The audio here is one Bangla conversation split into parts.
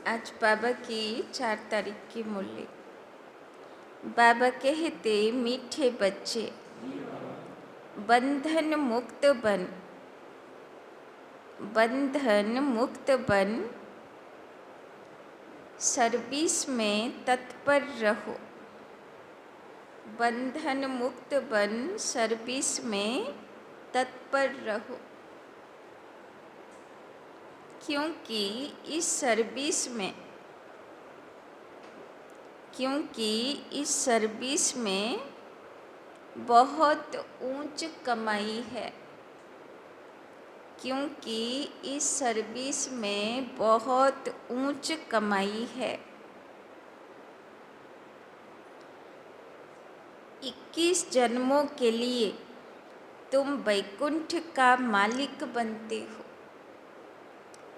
आज बाबा की 4 तारीख की मुरली। बाबा कहते, मीठे बच्चे बंधन मुक्त बन, बंधन मुक्त बन, सर्विस में तत्पर रहो। बंधन मुक्त बन, सर्विस में तत्पर रहो। क्योंकि इस सर्विस में बहुत ऊंच कमाई है। क्योंकि इस सर्विस में बहुत ऊंच कमाई है। 21 जन्मों के लिए तुम वैकुंठ का मालिक बनते हो।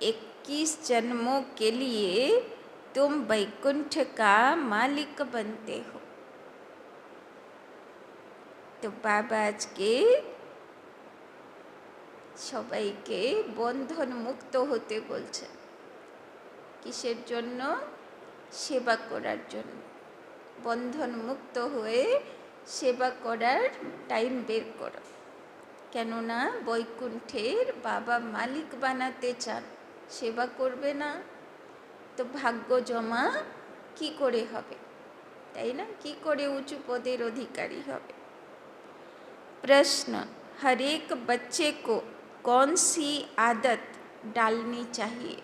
21 जन्मों के लिए तुम वैकुंठ का मालिक बनते हो। तो बाबा आज के সবাইকে বন্ধন মুক্ত হতে বলছে। কিসের জন্য? সেবা করার জন্য। বন্ধন মুক্ত হয়ে সেবা করার টাইম বের করো। কেননা বৈকুণ্ঠের বাবা মালিক বানাতে চান। সেবা করবে না তো ভাগ্য জমা কি করে হবে, তাই না? কি করে উঁচু পদের অধিকারী হবে? प्रश्न, हर एक बच्चे को कौन सी आदत डालनी चाहिए?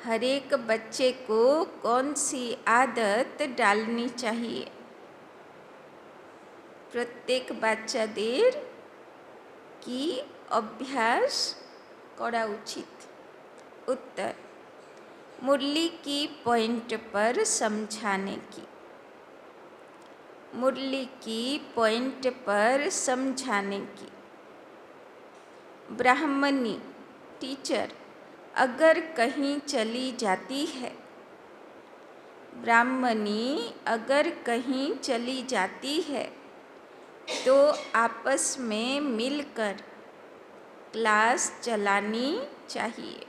हर एक बच्चे को कौन सी आदत डालनी चाहिए? प्रत्येक বাচ্চাদের কি অভ্যাস করা উচিত? उत्तर, मुरली की पॉइंट पर समझाने की। मुरली की पॉइंट पर समझाने की। ब्राह्मणी टीचर अगर कहीं चली जाती है, ब्राह्मणी अगर कहीं चली जाती है तो आपस में मिलकर क्लास चलानी चाहिए।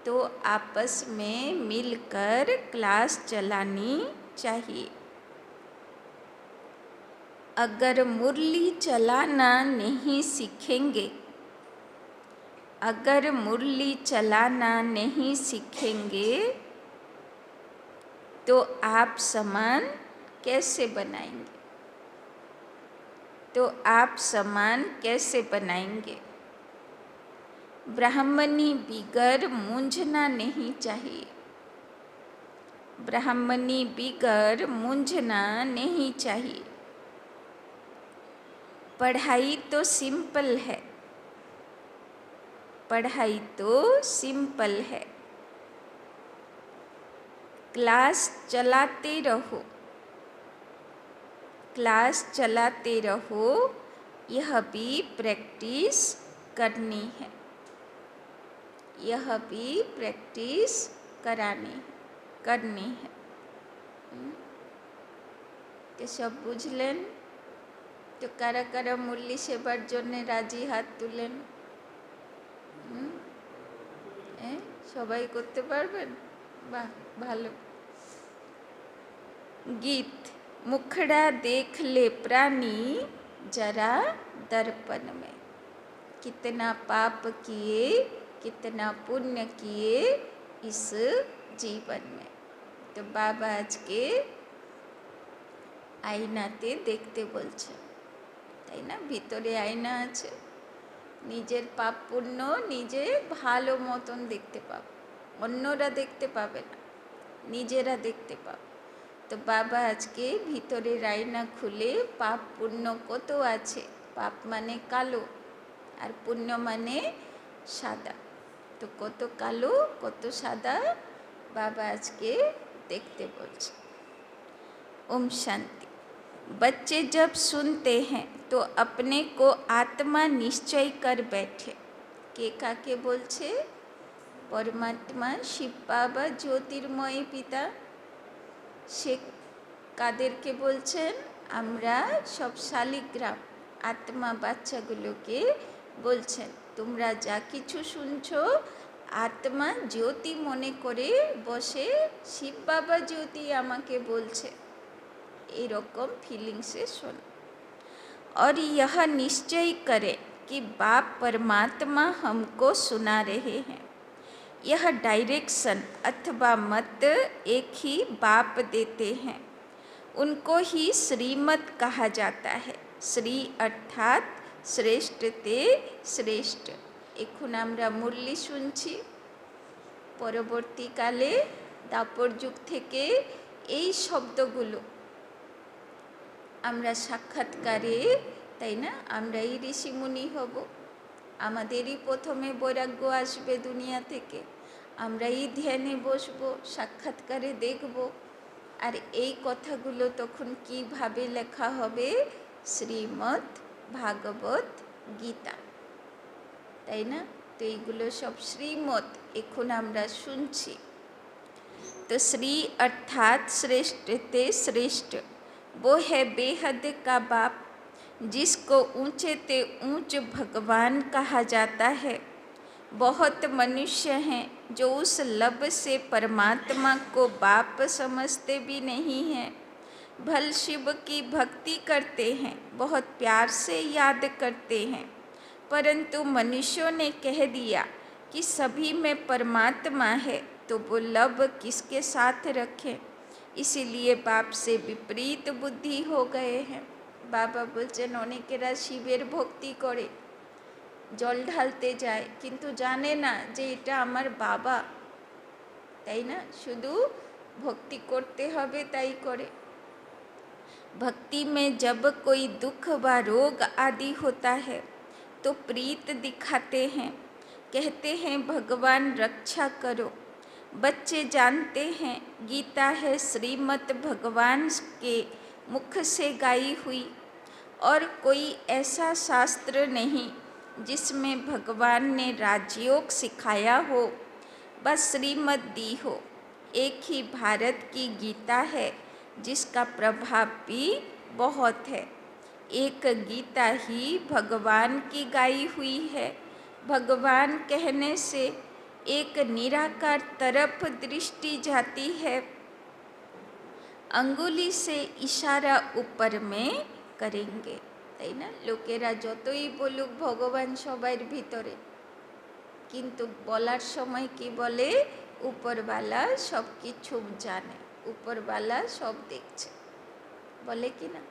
तो आपस में मिलकर क्लास चलानी चाहिए। अगर मुरली चलाना नहीं सीखेंगे, अगर मुरली चलाना नहीं सीखेंगे तो आप समान कैसे बनाएंगे? तो आप समान कैसे बनाएंगे? ब्राह्मणी बिगर मूंझना नहीं चाहिए। ब्राह्मणी बिगर मूंझना नहीं चाहिए। पढ़ाई तो सिंपल है, पढ़ाई तो सिंपल है। क्लास चलाते रहो, क्लास चलाते रहो। यह भी प्रैक्टिस करनी है, यह भी प्रैक्टिस करनी है। तो सब बुझलेन? तो कारा कारा मुरली सेবার জন্য রাজি হাত তুলেন। সবাই করতে পারবেন? वाह, ভালো। गीत, मुखड़ा देख ले प्राणी जरा दर्पण में, कितना पाप किए कितना पुण्य किए इस जीवन में। तो बाबा आज के আয়নাতে দেখতে বলছে, তাই না? ভিতরে আয়না আছে, নিজের পাপ পুণ্য নিজে ভালো মতন দেখতে পাবে, অন্যরা দেখতে পাবে না, নিজেরা দেখতে পাবে। তো বাবা আজকে ভিতরের আয়না খুলে পাপ পুণ্য কত আছে, পাপ মানে কালো আর পুণ্য মানে সাদা, তো কত কালো কত সাদা বাবা আজকে দেখতে বলছে। ओम शांति। बच्चे जब सुनते हैं तो अपने को आत्मा निश्चय कर बैठे। के काके बोलছে? परमात्मा शिव बाबा ज्योतिर्मय पिता। সে কাদেরকে বলছেন? আমরা সব শালিগ্রাম আত্মা বাচ্চাগুলোকে বলছেন, তোমরা যা কিছু শুনছো আত্মা জ্যোতি মনে করে বসে শিব বাবা জ্যোতি আমাকে বলছে, এরকম ফিলিংসে শোন। और यह निश्चय करें कि बाप परमात्मा हमको सुना रहे हैं। यह डायरेक्शन अथवा मत एक ही बाप देते हैं, उनको ही श्रीमत कहा जाता है। श्री अर्थात श्रेष्ठ ते श्रेष्ठ। এখন আমরা মুরলি শুনছি, পরবর্তীকালে দাপর যুগ থেকে এই শব্দগুলো আমরা সাক্ষাৎকারে, তাই না, আমরাই ঋষিমুনি হব, আমাদেরই প্রথমে বৈরাগ্য আসবে দুনিয়া থেকে, আমরাই ধ্যানে বসবো, সাক্ষাৎকারে দেখব। আর এই কথাগুলো তখন কিভাবে লেখা হবে? শ্রীমদ্ ভাগবত গীতা, তাই না? তো এইগুলো সব শ্রীমত এখন আমরা শুনছি। तो श्री अर्थात श्रेष्ठ ते श्रेष्ठ, वो है बेहद का बाप, जिसको ऊंचे ते ऊंच भगवान कहा जाता है। बहुत मनुष्य हैं जो उस लब से परमात्मा को बाप समझते भी नहीं हैं। भल शिव की भक्ति करते हैं, बहुत प्यार से याद करते हैं, परंतु मनुष्यों ने कह दिया कि सभी में परमात्मा है, तो वो लब किसके साथ रखें? इसीलिए बाप से विपरीत बुद्धि हो गए हैं। बाबा बोलছেন অনেকেরা শিবের ভক্তি করে, জল ঢালতে যায়, কিন্তু জানে না যে এটা আমার বাবা, তাই না? শুধু ভক্তি করতে হবে তাই করে। भक्ति में जब कोई दुख व रोग आदि होता है तो प्रीत दिखाते हैं, कहते हैं भगवान रक्षा करो। बच्चे जानते हैं गीता है श्रीमद् भगवान के मुख से गाई हुई, और कोई ऐसा शास्त्र नहीं जिसमें भगवान ने राजयोग सिखाया हो, बस श्रीमद् दी हो। एक ही भारत की गीता है जिसका प्रभाव भी बहुत है। एक गीता ही भगवान की गाई हुई है। भगवान कहने से एक निराकार तरफ दृष्टि जाती है, अंगुली से इशारा ऊपर में करेंगे, তাই না? লোকেরা যতই বলুক ভগবান সবার ভিতরে, কিন্তু বলার সময় কি বলে? উপরওয়ালা সব কিছু জানে, উপরওয়ালা সব দেখছে, বলে কি না?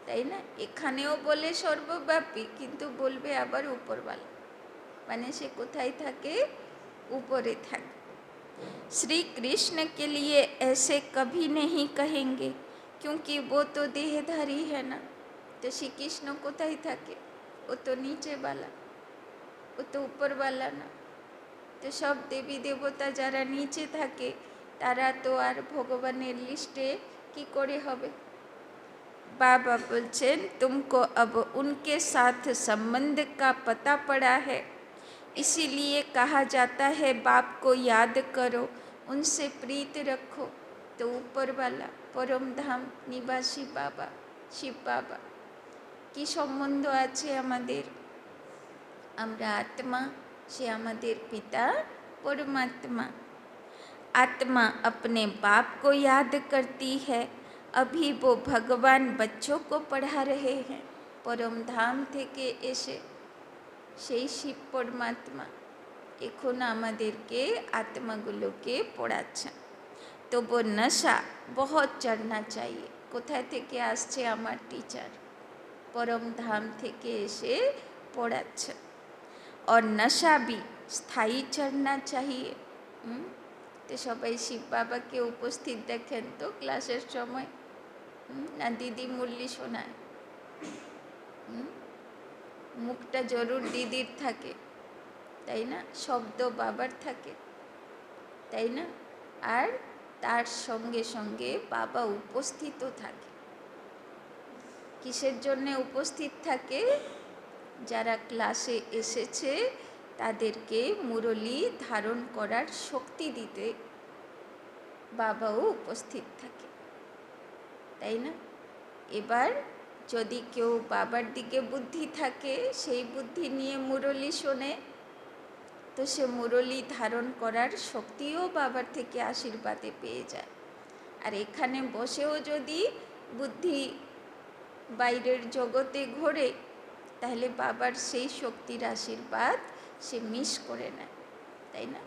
তাই না? এখানেও বলে সর্বব্যাপী, কিন্তু বলবে আবার উপরওয়ালা, মানে সে কোথায় থাকে? ऊपरे থাকে। श्री कृष्ण के लिए ऐसे कभी नहीं कहेंगे, क्योंकि वो तो देहधारी है ना। तो श्री कृष्ण কোথায় থাকে? ও তো নিচে वाला, ও তো ऊपर वाला না। তো সব দেবী দেবতা যারা নিচে থাকে তারা তো আর ভগবানের লিস্টে কি করে হবে? बाबा बोलছেন तुमको अब उनके साथ संबंध का पता पड़ा है, इसीलिए कहा जाता है बाप को याद करो, उनसे प्रीत रखो। तो ऊपर वाला परम धाम निवासी बाबा शिव बाबा কি সম্বন্ধ আছে আমাদের? আমরা আত্মা, সে আমাদের পিতা परमात्मा। आत्मा अपने बाप को याद करती है, अभी वो भगवान बच्चों को पढ़ा रहे हैं। परम धाम থেকে এসে সেই শিব পরমাত্মা এখন আমাদেরকে আত্মাগুলোকে পড়াচ্ছেন। তো वो नशा बहुत चढ़ना चाहिए। কোথায় থেকে আসছে আমার টিচার? परम धाम থেকে এসে পড়াচ্ছেন। और नशा भी स्थायी चढ़ना चाहिए। তো সবাই শিব বাবাকে উপস্থিত দেখেন তো ক্লাসের সময়, না দিদি মুরলি শোনায়? মুখটা জরুর দিদির থাকে, তাই না? শব্দ বাবার থাকে, তাই না? আর তার সঙ্গে সঙ্গে বাবা উপস্থিতও থাকে। কিসের জন্যে উপস্থিত থাকে? যারা ক্লাসে এসেছে তাদেরকে মুরলি ধারণ করার শক্তি দিতে বাবাও উপস্থিত থাকে, তাই না? এবার যদি কেউ বাবার দিকে বুদ্ধি থাকে, সেই বুদ্ধি নিয়ে মুরলি শোনে, তো সে মুরলি ধারণ করার শক্তিও বাবার থেকে আশীর্বাদে পেয়ে যায়। আর এখানে বসেও যদি বুদ্ধি বাইরের জগতে ঘোরে, তাহলে বাবার সেই শক্তির আশীর্বাদ সে মিস করে নেয়, তাই না?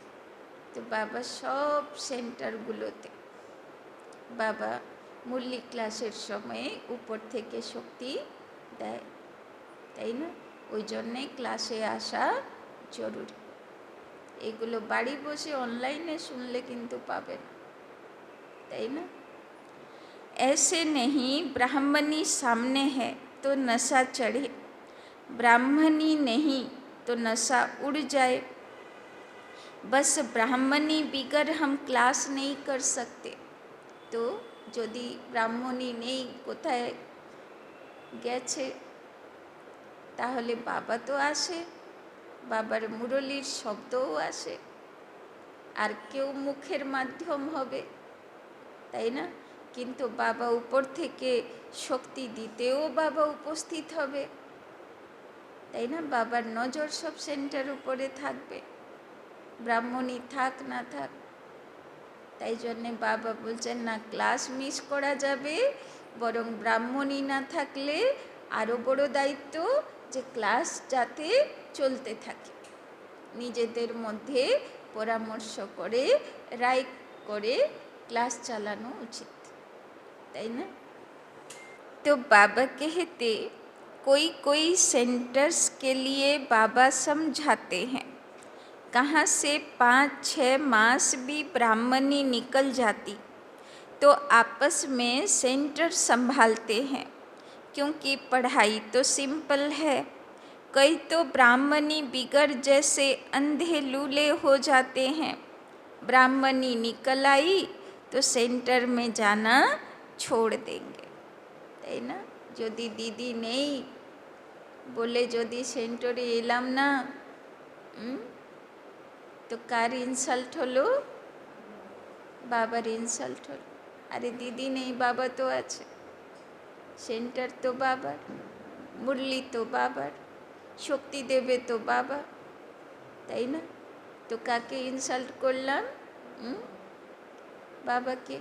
তো বাবা সব সেন্টারগুলোতে বাবা মুরলি ক্লাসের সময়ে উপর থেকে শক্তি দেয়, তাই না? ওই জন্যে ক্লাসে আসা জরুরি। এগুলো বাড়ি বসে অনলাইনে শুনলে কিন্তু পাবে না, তাই না? ऐसे नहीं ब्राह्मणी सामने है तो नशा चढ़े, ब्राह्मणी नहीं तो नशा उड़ जाए। बस ब्राह्मणी बिगर हम क्लास नहीं कर सकते। तो যদি ব্রাহ্মণী নেই, কোথায় গেছে, তাহলে বাবা তো আসে, বাবার মুরলির শব্দও আসে, আর কেউ মুখের মাধ্যম হবে, তাই না? কিন্তু বাবা উপর থেকে শক্তি দিতেও বাবা উপস্থিত হবে, তাই না? বাবার নজর সব সেন্টার উপরে থাকবে, ব্রাহ্মণী থাক না থাক। তাই জন্যে বাবা বলছেন না ক্লাস মিস করা যাবে, বরং ব্রাহ্মণী না থাকলে আরও বড় দায়িত্ব যে ক্লাস যাতে চলতে থাকে। নিজেদের মধ্যে পরামর্শ করে রায় করে ক্লাস চালানো উচিত, তাই না? तो बाबा कहते कोई कोई सेंटर्स के लिए बाबा समझाते हैं, कहाँ से 5-6 मास भी ब्राह्मणी निकल जाती तो आपस में सेंटर संभालते हैं, क्योंकि पढ़ाई तो सिंपल है। कई तो ब्राह्मणी बिगड़ जैसे अंधे लूले हो जाते हैं, ब्राह्मणी निकल आई तो सेंटर में जाना छोड़ देंगे, তাই না? যদি দিদি নেই বলে যদি সেন্টারে এলাম না, তো কার ইনসাল্ট হলো? বাবার ইনসাল্ট হলো। আরে দিদি নেই, বাবা তো আছে, সেন্টার তো বাবার, মুরলি তো বাবার, শক্তি দেবে তো বাবা, তাই না? তো কাকে ইনসাল্ট করলাম? বাবাকে।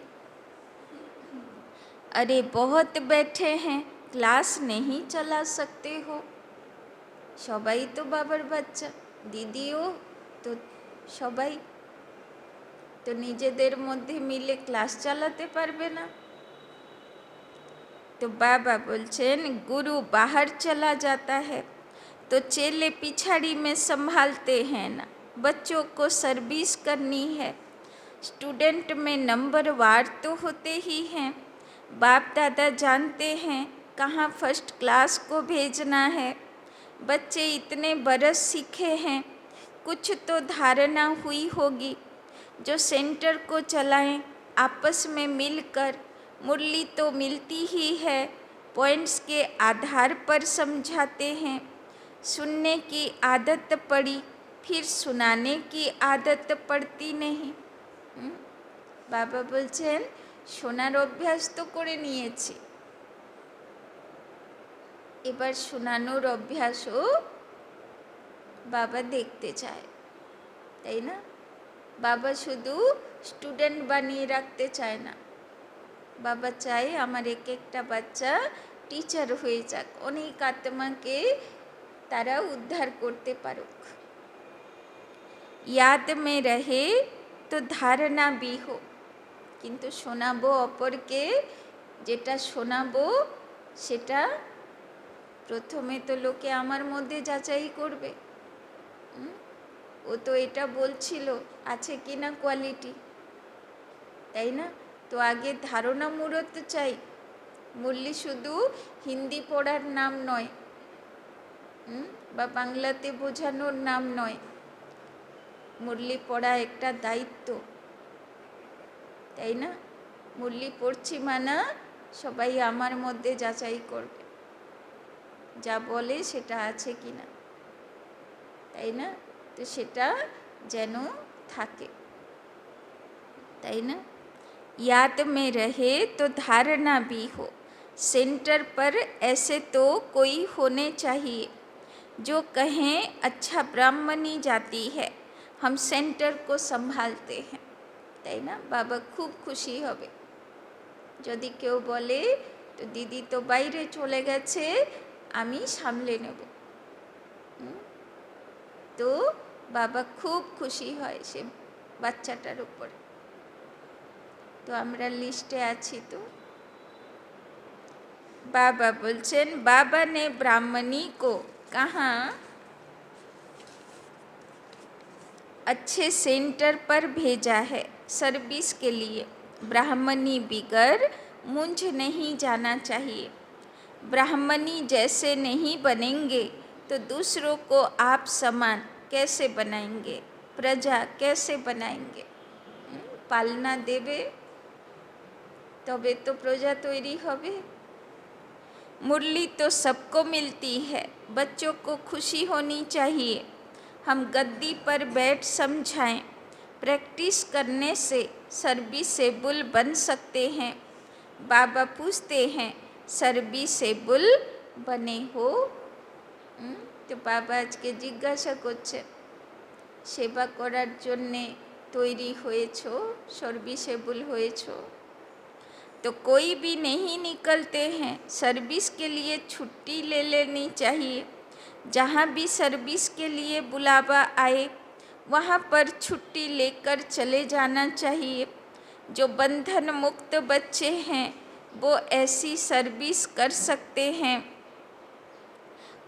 अरे बहुत बैठे हैं, क्लास नहीं चला सकते हो। সবাই তো বাবার বাচ্চা, দিদিও তো সবাই, তো নিজেদের মধ্যে মিলে ক্লাস চালাতে পারবে না। तो बाबा बोलছেন गुरु बाहर चला जाता है तो चेले पिछाड़ी में संभालते हैं ना, बच्चों को सर्विस करनी है। स्टूडेंट में नंबर वार तो होते ही हैं, बाप दादा जानते हैं कहाँ फर्स्ट क्लास को भेजना है। बच्चे इतने बरस सीखे हैं, कुछ तो धारणा हुई होगी। जो सेंटर को चलाएं आपस में मिलकर, मुरली तो मिलती ही है, पॉइंट्स के आधार पर समझाते हैं। सुनने की आदत पड़ी, फिर सुनाने की आदत पड़ती नहीं। বাবা বলছেন শোনার অভ্যাস তো করে নিয়েছি, এবার শোনানোর অভ্যাসও বাবা দেখতে চায়, তাই না? বাবা শুধু স্টুডেন্ট বানিয়ে রাখতে চায় না, বাবা চায় আমার এক একটা বাচ্চা টিচার হয়ে যাক, অনেক আত্মাকে তারা উদ্ধার করতে পারুক। याद में रहे तो धारणा भी हो, কিন্তু শোনাবো অপরকে, যেটা শোনাবো সেটা প্রথমে তো লোকে আমার মধ্যে যাচাই করবে, ও তো এটা বলছিল, আছে কি না কোয়ালিটি, তাই না? তো আগে ধারণা মূলত চাই। মুরলি শুধু হিন্দি পড়ার নাম নয়, বা বাংলাতে বোঝানোর নাম নয়, মুরলি পড়া একটা দায়িত্ব, তাই না? মুরলি পড়ছি মানা সবাই আমার মধ্যে যাচাই করবে, যা বলে সেটা আছে কি না, তাই না? তো সেটা যেন থাকে, তাই না? याद में रहे तो धारणा भी हो, सेंटर पर ऐसे तो कोई होने चाहिए जो कहें अच्छा ब्राह्मणी जाती है, हम सेंटर को संभालते हैं, তাই না? বাবা খুব খুশি হবে যদি কেউ বলে তো দিদি তো বাইরে চলে গেছে, আমি সামলে নেব। তো বাবা খুব খুশি হয় সে বাচ্চাটার উপর। তো আমরা লিস্টে আছি। তো बाबा बोलছেন, बाबा ने ब्राह्मणी को कहाँ अच्छे सेंटर पर भेजा है सर्विस के लिए। ब्राह्मणी बिगर मुंझ नहीं जाना चाहिए। ब्राह्मणी जैसे नहीं बनेंगे तो दूसरों को आप समान कैसे बनाएंगे, प्रजा कैसे बनाएंगे? पालना देवे तबे तो प्रजा तैरी होबे। मुरली तो सबको मिलती है, बच्चों को खुशी होनी चाहिए। हम गद्दी पर बैठ समझाएं, प्रैक्टिस करने से सर्विसेबल बन सकते हैं। बाबा पूछते हैं, सर्विसेबल बने हो? তো বাবা আজকে জিজ্ঞাসা করছেন, সেবা করার জন্যে তৈরি হয়েছো, সার্ভিসেবল হয়েছো? तो कोई भी नहीं निकलते हैं, सर्विस के लिए छुट्टी ले लेनी चाहिए। जहाँ भी सर्विस के लिए बुलावा आए वहाँ पर छुट्टी लेकर चले जाना चाहिए। जो बंधन मुक्त बच्चे हैं वो ऐसी सर्विस कर सकते हैं।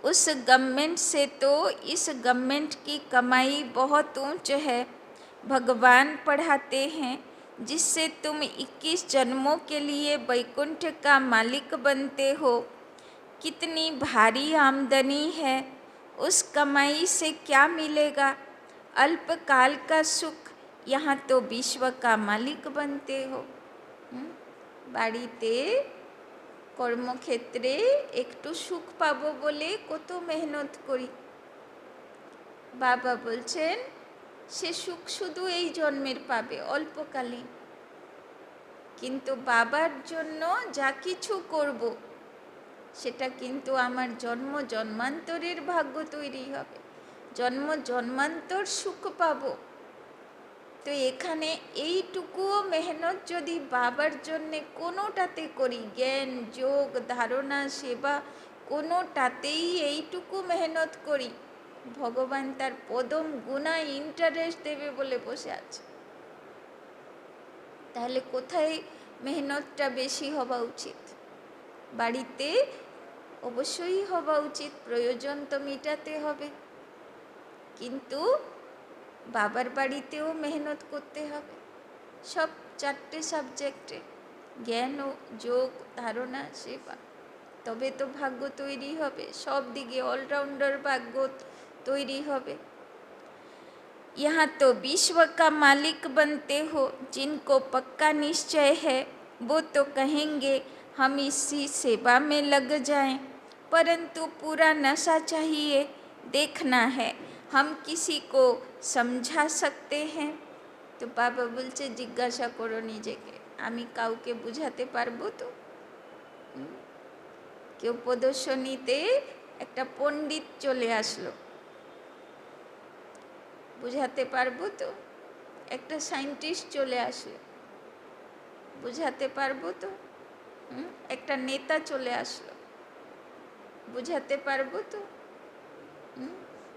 उस गवर्नमेंट से तो इस गवर्नमेंट की कमाई बहुत ऊंच है। भगवान पढ़ाते हैं, जिससे तुम 21 जन्मों के लिए वैकुंठ का मालिक बनते हो। कितनी भारी आमदनी है, उस कमाई से क्या मिलेगा? अल्पकाल का सुख, यहाँ तो विश्व का मालिक बनते हो। বাড়িতে কর্মক্ষেত্রে একটু সুখ পাবো বলে কত মেহনত করি। বাবা বলছেন সে সুখ শুধু এই জন্মের পাবে, অল্পকালীন। কিন্তু বাবার জন্য যা কিছু করব সেটা কিন্তু আমার জন্ম জন্মান্তরের ভাগ্য তৈরি হবে, জন্ম জন্মান্তর সুখ পাবো। তো এখানে এইটুকুও মেহনত যদি বাবার জন্যে কোনোটাতে করি, জ্ঞান যোগ ধারণা সেবা কোনোটাতেই এইটুকু মেহনত করি, ভগবান তার পদম গুণা ইন্টারেস্ট দেবে বলে বসে আছে। তাহলে কোথায় মেহনতটা বেশি হওয়া উচিত? বাড়িতে অবশ্যই হওয়া উচিত, প্রয়োজন তো মেটাতে হবে, কিন্তু বাবার বাড়িতেও মেহনত করতে হবে। সব 4টে সাবজেক্টে জ্ঞান ও যোগ ধারণা সেবা, তবে তো ভাগ্য তৈরি হবে, সব দিকে অলরাউন্ডার ভাগ্য তৈরি হবে। यहाँ तो विश्व का मालिक बनते हो। जिनको पक्का निश्चय है वो तो कहेंगे हम इसी सेवा में लग जाएं, परंतु पूरा नशा चाहिए। देखना है हम किसी को समझा सकते हैं। तो बाबा बोलছে জিজ্ঞাসা করো নিজেকে, আমি কাউকে বুঝাতে পারবো তো? কেউ প্রদর্শনীতে একটা পণ্ডিত চলে আসলো, বুঝাতে পারবো তো? একটা সায়েন্টিস্ট চলে আসলো, বুঝাতে পারবো তো? একটা নেতা চলে আসলো, বুঝাতে পারবো তো?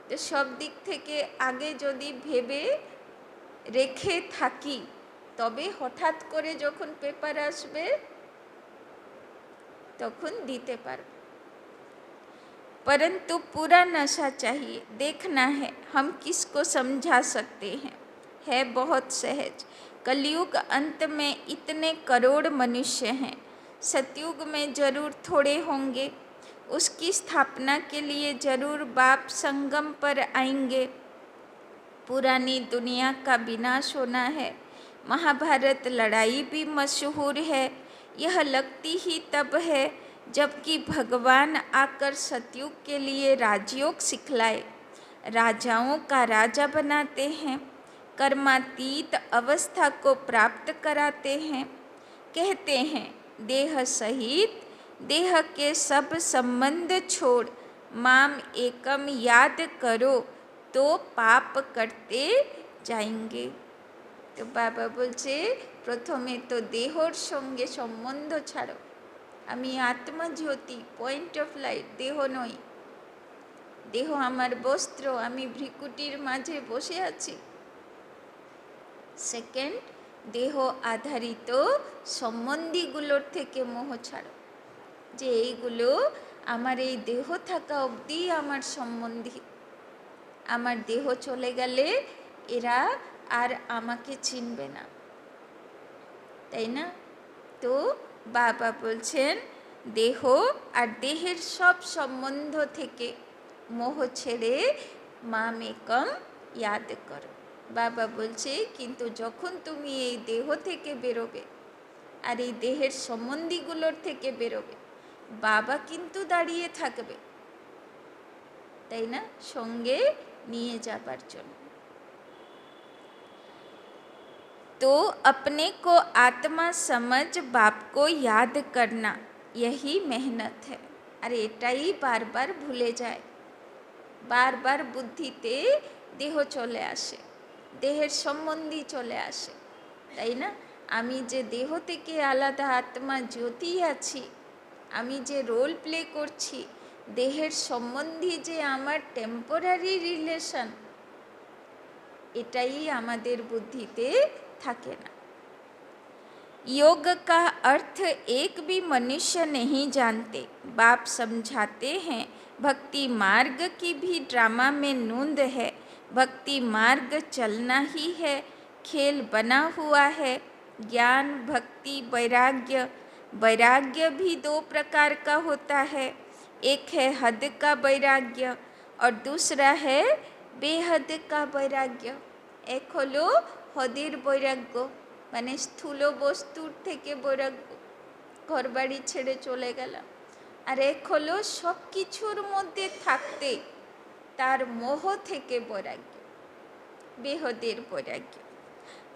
তো সব দিক থেকে আগে যদি ভেবে রেখে থাকি, তবে হঠাৎ করে যখন পেপার আসবে তখন দিতে পারব। परंतु पूरा नशा चाहिए। देखना है हम किसको समझा सकते हैं। है बहुत सहज। कलयुग अंत में इतने करोड़ मनुष्य हैं, सतयुग में जरूर थोड़े होंगे। उसकी स्थापना के लिए जरूर बाप संगम पर आएंगे। पुरानी दुनिया का विनाश होना है। महाभारत लड़ाई भी मशहूर है। यह लगती ही तब है जबकि भगवान आकर सतयुग के लिए राजयोग सिखलाए, राजाओं का राजा बनाते हैं, कर्मातीत अवस्था को प्राप्त कराते हैं। कहते हैं देह सहित देह के सब संबंध छोड़ माम एकम याद करो तो पाप करते जाएंगे। তো বাবা বলছে প্রথমে তো দেহর সঙ্গে সম্বন্ধ ছাড়ো, আমি আত্মা জ্যোতি, পয়েন্ট অফ লাইট, দেহ নই। দেহ আমার বস্ত্র, আমি ভ্রিকুটির মাঝে বসে আছি। সেকেন্ড, দেহ আধারিত সম্বন্ধীগুলোর থেকে মোহ ছাড়ো, যে এইগুলো আমার এই দেহ থাকা অবধি আমার সম্বন্ধী, আমার দেহ চলে গেলে এরা আর আমাকে চিনবে না, তাই না? তো বাবা বলছেন দেহ আর দেহের সব সম্বন্ধ থেকে মোহ ছেড়ে মামেকম ইয়াদ করো। বাবা বলছে কিন্তু যখন তুমি এই দেহ থেকে বেরোবে আর এই দেহের সম্বন্ধীগুলোর থেকে বেরোবে, বাবা কিন্তু দাঁড়িয়ে থাকবে, তাই না, সঙ্গে নিয়ে যাবার জন্য। तो अपने को आत्मा समझ बाप को याद करना, यही मेहनत है। আর এটাই বারবার ভুলে যায়, বারবার বুদ্ধিতে দেহ চলে আসে, দেহের সম্বন্ধী চলে আসে, তাই না? আমি যে দেহ থেকে আলাদা আত্মা জ্যোতি আছি, আমি যে রোল প্লে করছি, দেহের সম্বন্ধী যে আমার টেম্পোরারি রিলেশন, এটাই আমাদের বুদ্ধিতে থাকে না। योग का अर्थ एक भी मनुष्य नहीं जानते। बाप समझाते हैं भक्ति मार्ग की भी ड्रामा में नूंद है। भक्ति मार्ग चलना ही है, खेल बना हुआ है। ज्ञान, भक्ति, वैराग्य। वैराग्य भी दो प्रकार का होता है, एक है हद का वैराग्य और दूसरा है बेहद का वैराग्य। एक हलो हदेर वैराग्य, মানে স্থূল বস্তুর থেকে বৈরাগ্য, ঘরবাড়ি ছেড়ে চলে গেলাম। আর এক হলো সব কিছুর মধ্যে থাকতে তার মোহ থেকে বৈরাগ্য, বেহদের বৈরাগ্য।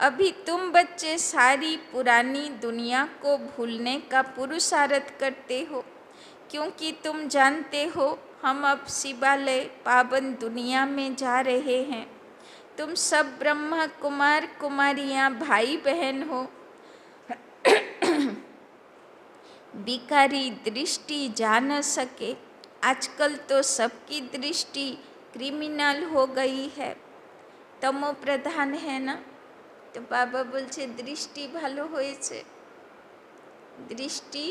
अभी तुम बच्चे सारी पुरानी दुनिया को भूलने का पुरुषार्थ करते हो, क्योंकि तुम जानते हो हम अब शिवालय पावन दुनिया में जा रहे हैं। तुम सब ब्रह्मा कुमार कुमारियाँ भाई बहन हो। भिखारी दृष्टि जा न सके। आजकल तो सबकी दृष्टि क्रिमिनल हो गई है, तमो प्रधान है ना। तो बाबा बोलছে दृष्टि ভালো হয়েছে, দৃষ্টি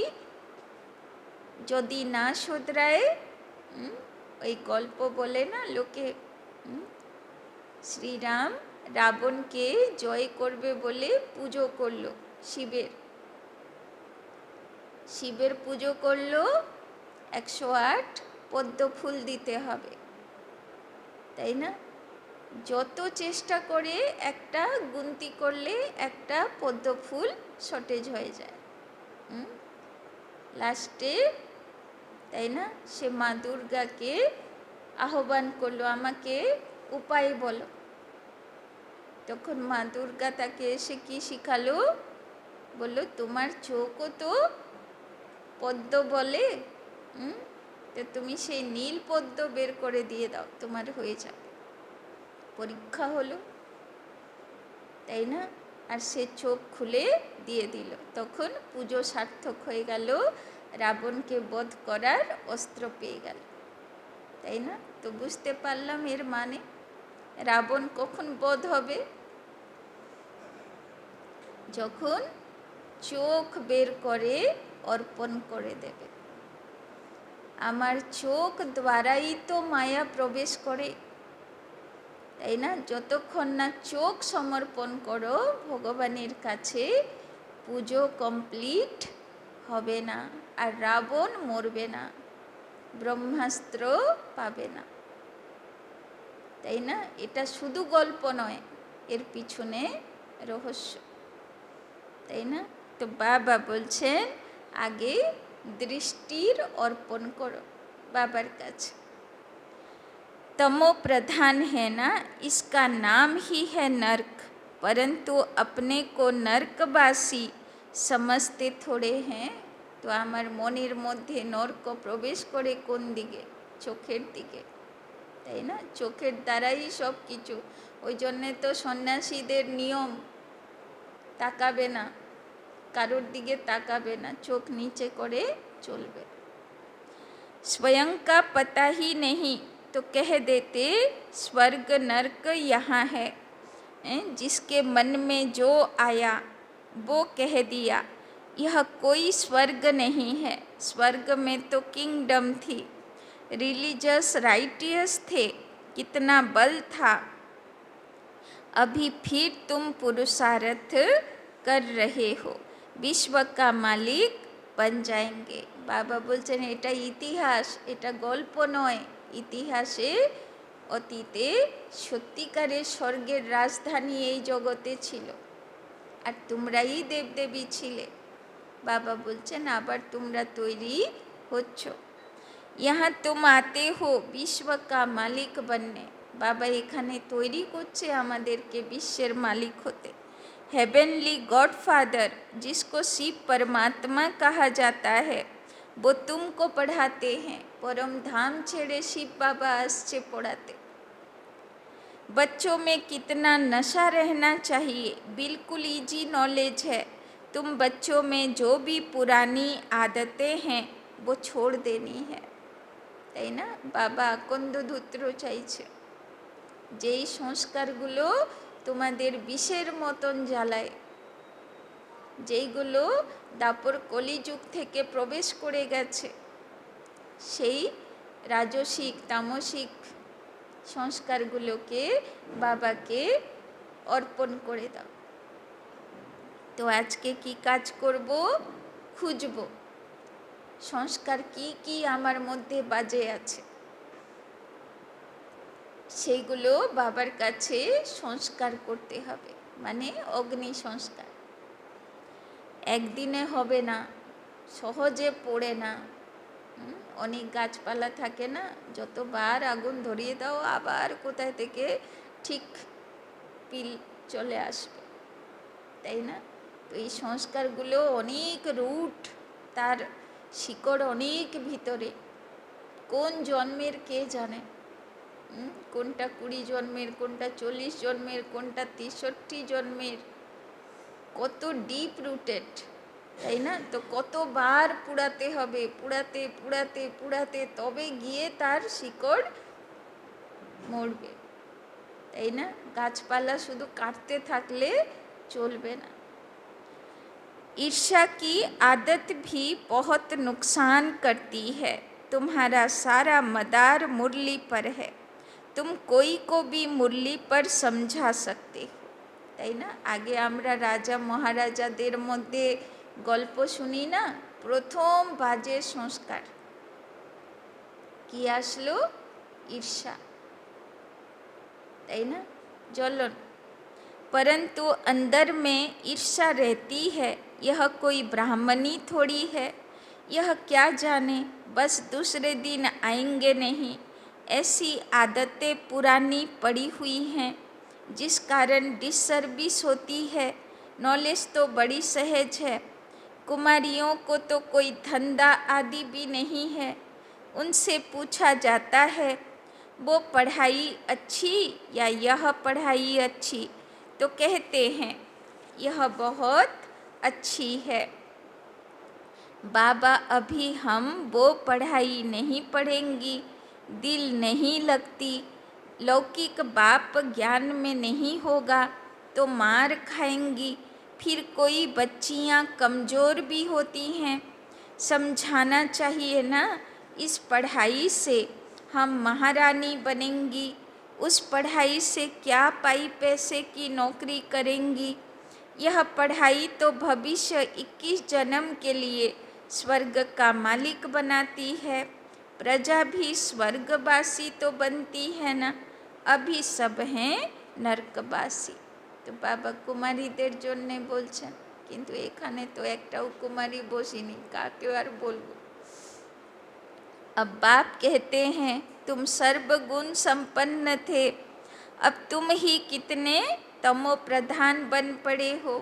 যদি না শোধরায়, ওই গল্প বলে না লোকে, শ্রীরাম রাবণকে জয় করবে বলে পুজো করলো, শিবের পুজো করলো, 108 পদ্ম ফুল দিতে হবে, তাই না? যত চেষ্টা করে একটা গুনতি করলে একটা পদ্ম ফুল শর্টেজ হয়ে যায়, লাস্টে, তাই না, সে মা দুর্গাকে আহ্বান করলো আমাকে উপায় বলো। তখন মা দুর্গা তাকে এসে কি শিখালো, বললো তোমার চোখও তো পদ্ম বলে, তো তুমি সেই নীল পদ্ম বের করে দিয়ে দাও, তোমার হয়ে যাবে। পরীক্ষা হলো, তাই না? আর সে চোখ খুলে দিয়ে দিল, তখন পুজো সার্থক হয়ে গেল, রাবণকে বধ করার অস্ত্র পেয়ে গেল, তাই না? তো বুঝতে পারলাম এর মানে রাবণ কখন বধ হবে, যখন চোখ বের করে অর্পণ করে দেবে। আমার চোখ দ্বারাই তো মায়া প্রবেশ করে, তাই না? যতক্ষণ না চোখ সমর্পণ করো ভগবানের কাছে, পুজো কমপ্লিট হবে না, আর রাবণ মরবে না, ব্রহ্মাস্ত্র পাবে না, তাই না? এটা শুধু গল্প নয়, এর পিছনে রহস্য, তাই না? তো বাবা বলছেন আগে দৃষ্টির অর্পণ করো বাবার কাছে। तमो प्रधान है ना, इसका नाम ही है नर्क, परंतु अपने को नर्कवासी समझते थोड़े हैं। तो আমার মনের মধ্যে নরক প্রবেশ করে কোন দিকে, চোখের দিকে, তাই না? চোখের দ্বারাই সব কিছু, ওই জন্যে তো সন্ন্যাসীদের নিয়ম, তাকাবে না, কারোর দিকে তাকাবে না, চোখ নিচে করে চলবে। स्वयं का पता ही नहीं तो कह देते स्वर्ग नर्क यहाँ है। जिसके मन में जो आया वो कह दिया यह कोई स्वर्ग नहीं है। स्वर्ग में तो किंगडम थी, रिलीजियस राइटियस थे, कितना बल था। अभी फिर तुम पुरुषार्थ कर रहे हो, विश्व का मालिक बन जाएंगे। बाबा बोलছেন এটা ইতিহাস, এটা গল্প নয়। ইতিহাসে অতীতে সত্যিকারের স্বর্গের রাজধানী এই জগতে ছিল, আর তোমরাই দেবদেবী ছিলে। বাবা বলছেন আবার তোমরা তৈরি হচ্ছ। यहाँ तुम आते हो विश्व का मालिक बनने। बाबा এখানে তৈরি করছে আমাদেরকে বিশ্বের মালিক হতে। हेवनली गॉडफादर जिसको शिव परमात्मा कहा जाता है वो तुमको पढ़ाते हैं। परम धाम छेड़े शिव बाबा आसছে पढ़ाते। बच्चों में कितना नशा रहना चाहिए, बिल्कुल इजी नॉलेज है। तुम बच्चों में जो भी पुरानी आदतें हैं वो छोड़ देनी है। তাই না? বাবা আকন্দ ধূত্র চাইছে যেই সংস্কারগুলো তোমাদের বিষের মতন জ্বালায়, যেইগুলো দাপর কলিযুগ থেকে প্রবেশ করে গেছে, সেই রাজসিক তামসিক সংস্কারগুলোকে বাবাকে অর্পণ করে দাও। তো আজকে কি কাজ করব? খুঁজব সংস্কার কি কি আমার মধ্যে বাজে আছে, সেইগুলো বাবার কাছে সংস্কার করতে হবে, মানে অগ্নি সংস্কার। একদিনে হবে না, সহজে পড়ে না। অনেক গাছপালা থাকে না, যতবার আগুন ধরিয়ে দাও আবার কোথায় থেকে ঠিক পিল চলে আসবে, তাই না? তো এই সংস্কারগুলো অনেক রুট, তার শিকড় অনেক ভিতরে। কোন জন্মের কে জানে? কোনটা 20 জন্মের, কোনটা 40 জন্মের, কোনটা 63 জন্মের, কত ডিপ রুটেড, তাই না? তো কতবার পুড়াতে হবে, পুড়াতে পুড়াতে পুড়াতে তবে গিয়ে তার শিকড় মরবে, তাই না? গাছপালা শুধু কাটতে থাকলে চলবে না। ईर्ष्या की आदत भी बहुत नुकसान करती है। तुम्हारा सारा मदार मुरली पर है, तुम कोई को भी मुरली पर समझा सकते हो, তাই না? আগে আমরা রাজা মহারাজাদের মধ্যে গল্প শুনি না, প্রথম বাজে সংস্কার কি আসলো? ঈর্ষা, তাই না? জ্বলন। परंतु अंदर में ईर्ष्या रहती है, यह कोई ब्राह्मणी थोड़ी है। यह क्या जाने बस दूसरे दिन आएंगे नहीं, ऐसी आदतें पुरानी पड़ी हुई हैं जिस कारण डिससर्विस होती है। नॉलेज तो बड़ी सहज है, कुमारियों को तो कोई धंधा आदि भी नहीं है। उनसे पूछा जाता है वो पढ़ाई अच्छी या यह पढ़ाई अच्छी, तो कहते हैं यह बहुत अच्छी है। बाबा अभी हम वो पढ़ाई नहीं पढ़ेंगी, दिल नहीं लगती, लौकिक बाप ज्ञान में नहीं होगा तो मार खाएंगी। फिर कोई बच्चियां कमज़ोर भी होती हैं, समझाना चाहिए ना, इस पढ़ाई से हम महारानी बनेंगी, उस पढ़ाई से क्या पाई पैसे की नौकरी करेंगी। यह पढ़ाई तो भविष्य 21 जन्म के लिए स्वर्ग का मालिक बनाती है। प्रजा भी स्वर्गवासी तो बनती है ना, अभी सब हैं नरकवासी। তো বাবা কুমারীদের জন্যে বলছেন, কিন্তু এখানে তো একটাও কুমারী বসিনি, কাকে আর বলবো। अब बाप कहते हैं तुम सर्वगुण संपन्न थे, अब तुम ही कितने तमो प्रधान बन पड़े हो।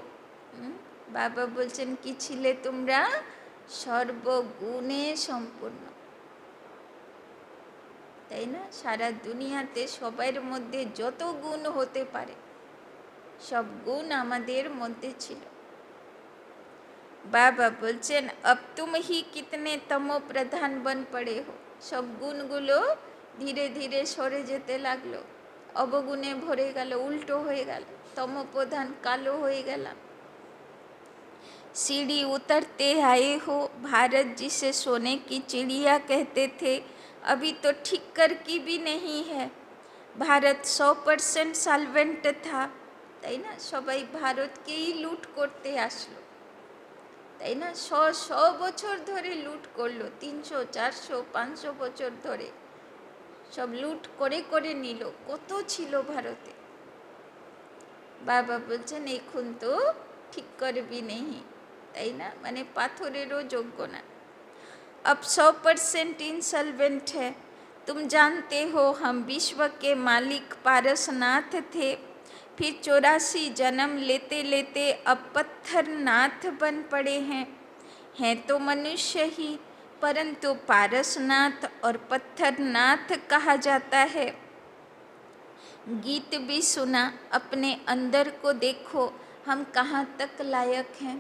बाबा बोलছেন কি ছিলে তোমরা? সর্বগুণে সম্পূর্ণ। তাই না? সারা দুনিয়াতে সবার মধ্যে যত গুণ হতে পারে সব গুণ আমাদের মধ্যে ছিল। বাবা বলছেন अब तुम ही कितने तमो प्रधान बन पड़े हो। সব গুণগুলো ধীরে ধীরে সরে যেতে লাগলো, অবগুণে ভরে গেল, উল্টো হয়ে গেল, তমপ্রধান কালো হয়ে গেলাম। सीढ़ी उतरते आए हो, भारत जिसे सोने की चिड़िया कहते थे अभी तो ठिक्कर की भी नहीं है। भारत 100% सॉल्वेंट था, তাই না? সবাই ভারতকেই লুট করতে আসলো, তাই না? 100 বছর ধরে লুট করলো, 300 400 500 বছর ধরে সব লুট করে করে নিল। কত ছিল ভারতে। বাবা বলছেন এখন তো ঠিক করবি নেই, তাই না? মানে পাথরেরও যোগ্য না। अब 100% इंसॉल्वेंट है। तुम जानते हो हम विश्व के मालिक पारसनाथ थे, फिर 84 जन्म लेते लेते अब पत्थरनाथ बन पड़े हैं तो मनुष्य ही, परंतु पारसनाथ और पत्थरनाथ कहा जाता है। गीत भी सुना, अपने अंदर को देखो हम कहाँ तक लायक हैं।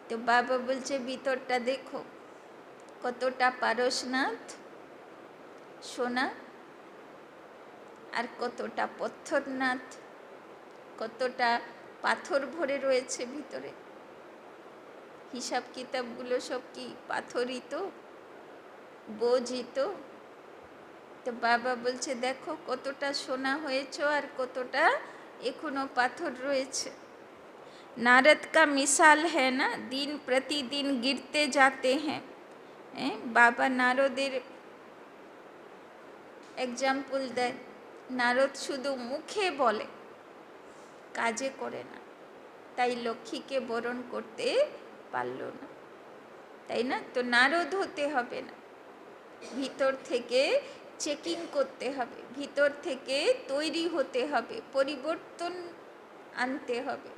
तो बाबा बोलছে ভিতরটা দেখো কতটা পারসনাথ সোনা আর কতটা পত্থরনাথ, কতটা পাথর ভরে রয়েছে ভিতরে। হিসাব কিতাবগুলো সব কি পাথরই তো, বোঝই তো। তো বাবা বলছে দেখো কতটা সোনা হয়েছ আর কতটা এখনো পাথর রয়েছে। नारद का मिसाल है ना, दिन प्रतिदिन गिरते जाते हैं। বাবা নারদের এক্সাম্পল দেয়। নারদ শুধু মুখে বলে, কাজে করে না, তাই লক্ষ্মীকে বরণ করতে পারল না, তাই না? তো নারদ হতে হবে না, ভিতর থেকে চেকিং করতে হবে, ভিতর থেকে তৈরি হতে হবে, পরিবর্তন আনতে হবে,